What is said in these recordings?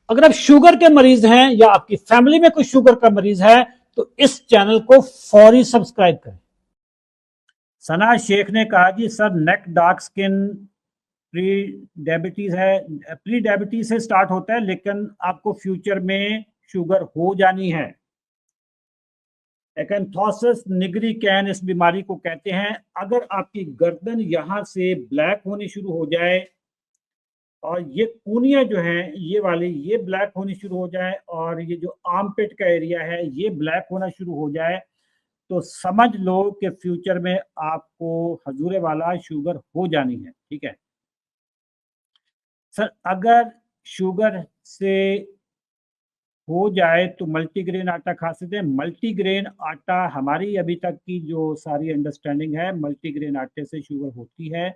अगर आप शुगर के मरीज हैं या आपकी फैमिली में कोई शुगर का मरीज है तो इस चैनल को फौरी सब्सक्राइब करें। सना शेख ने कहा जी सर नेक डार्क स्किन प्री डायबिटीज है, प्री डायबिटीज से स्टार्ट होता है लेकिन आपको फ्यूचर में शुगर हो जानी है। एकैंथोसिस निग्रिकैन इस बीमारी को कहते हैं। अगर आपकी गर्दन यहां से ब्लैक होनी शुरू हो जाए और ये कूनियां जो हैं ये वाली ये ब्लैक होनी शुरू हो जाए और ये जो आर्मपिट का एरिया है ये ब्लैक होना शुरू हो जाए तो समझ लो कि फ्यूचर में आपको हजूरे वाला शुगर हो जानी है। ठीक है सर, अगर शुगर से हो जाए तो मल्टीग्रेन आटा खा सकते हैं। मल्टीग्रेन आटा हमारी अभी तक की जो सारी अंडरस्टैंडिंग है, मल्टीग्रेन आटे से शुगर होती है,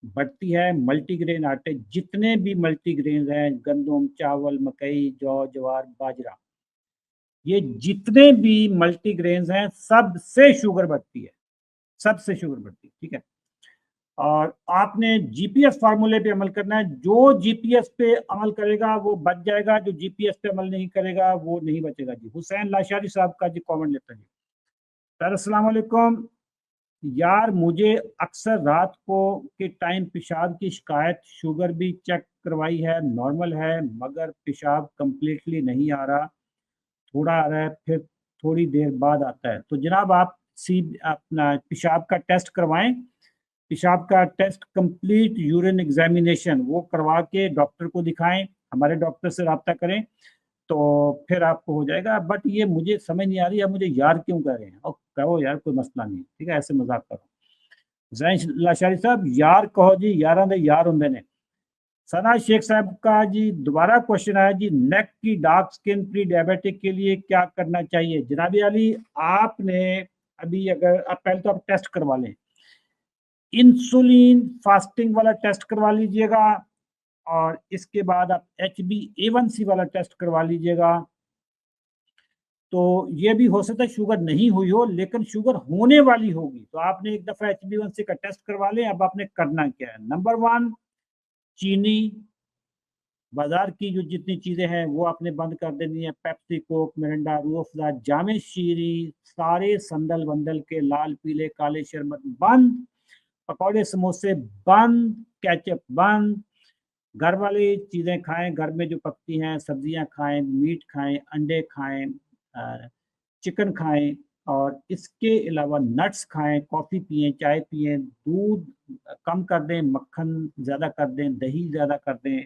बढ़ती है। मल्टीग्रेन आटे जितने भी मल्टीग्रेन हैं, गंदम, चावल, मकई, जौ, ज्वार, बाजरा, ये जितने भी मल्टीग्रेन्स हैं सबसे शुगर बढ़ती है, सबसे शुगर बढ़ती है। ठीक है, और आपने जीपीएस फार्मूले पे अमल करना है। जो जीपीएस पे अमल करेगा वो बच जाएगा, जो जीपीएस पे अमल नहीं करेगा वो नहीं बचेगा जी। हुसैन लाशारी साहब का जी कमेंट लेता जी। सर अस्सलाम वालेकुम यार, मुझे अक्सर रात को के टाइम पेशाब की शिकायत, शुगर भी चेक करवाई है, नॉर्मल है, मगर पेशाब कंप्लीटली नहीं आ रहा, थोड़ा आ रहा है फिर थोड़ी देर बाद आता है। तो जनाब आप अपना पेशाब का टेस्ट करवाएं, पेशाब का टेस्ट कंप्लीट यूरिन एग्जामिनेशन वो करवा के डॉक्टर को दिखाएं, हमारे डॉक्टर से रब्ता करें तो फिर आपको हो जाएगा। बट ये मुझे समझ नहीं आ रही है, मुझे यार क्यों कह रहे हैं, और कहो यार कोई मसला नहीं, ठीक है, ऐसे मजाक करो। जैन लाशारी साहब यार कहो जी, यार दे यार होंगे ने। सना शेख साहब का जी दोबारा क्वेश्चन आया जी, नेक की डार्क स्किन प्री डायबिटिक के लिए क्या करना चाहिए। जनाबी अली आपने अभी अगर आप पहले तो आप टेस्ट करवा लें, इंसुलिन फास्टिंग वाला टेस्ट करवा लीजिएगा और इसके बाद आप HbA1c वाला टेस्ट करवा लीजिएगा। तो ये भी हो सकता है शुगर नहीं हुई हो लेकिन शुगर होने वाली होगी, तो आपने एक दफा HbA1c का टेस्ट करवा लें। अब आपने करना क्या है, नंबर 1 चीनी, बाजार की जो जितनी चीजें हैं वो आपने बंद कर देनी है। Pepsi, Coke, Mirinda, Rooh Afza, जामे शीरी, सारे संदल बंदल के लाल पीले काले शरबत बंद, पकौड़े समोसे बंद, केचप बंद। घर वाली चीज़ें खाएं, घर में जो पकती हैं, सब्जियां खाएं, मीट खाएं, अंडे खाएं, चिकन खाएं, और इसके अलावा नट्स खाएं, कॉफ़ी पिएं, चाय पिएं, दूध कम कर दें, मक्खन ज़्यादा कर दें, दही ज़्यादा कर दें,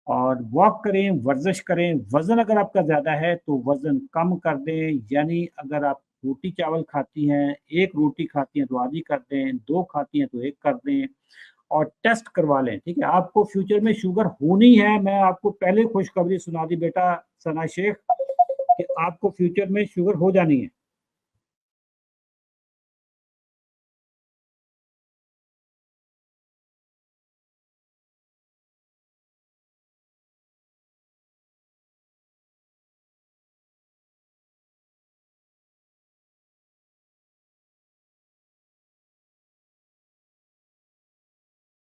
और वॉक करें, वर्जिश करें। वज़न अगर आपका ज़्यादा है तो वज़न कम कर दें, यानी अगर आप रोटी चावल खाती हैं, एक रोटी खाती हैं तो आधी कर दें, 2 खाती हैं तो 1 कर दें, और टेस्ट करवा लें। ठीक है, आपको फ्यूचर में शुगर होनी है। मैं आपको पहले खुशखबरी सुना दी बेटा सना शेख कि आपको फ्यूचर में शुगर हो जानी है।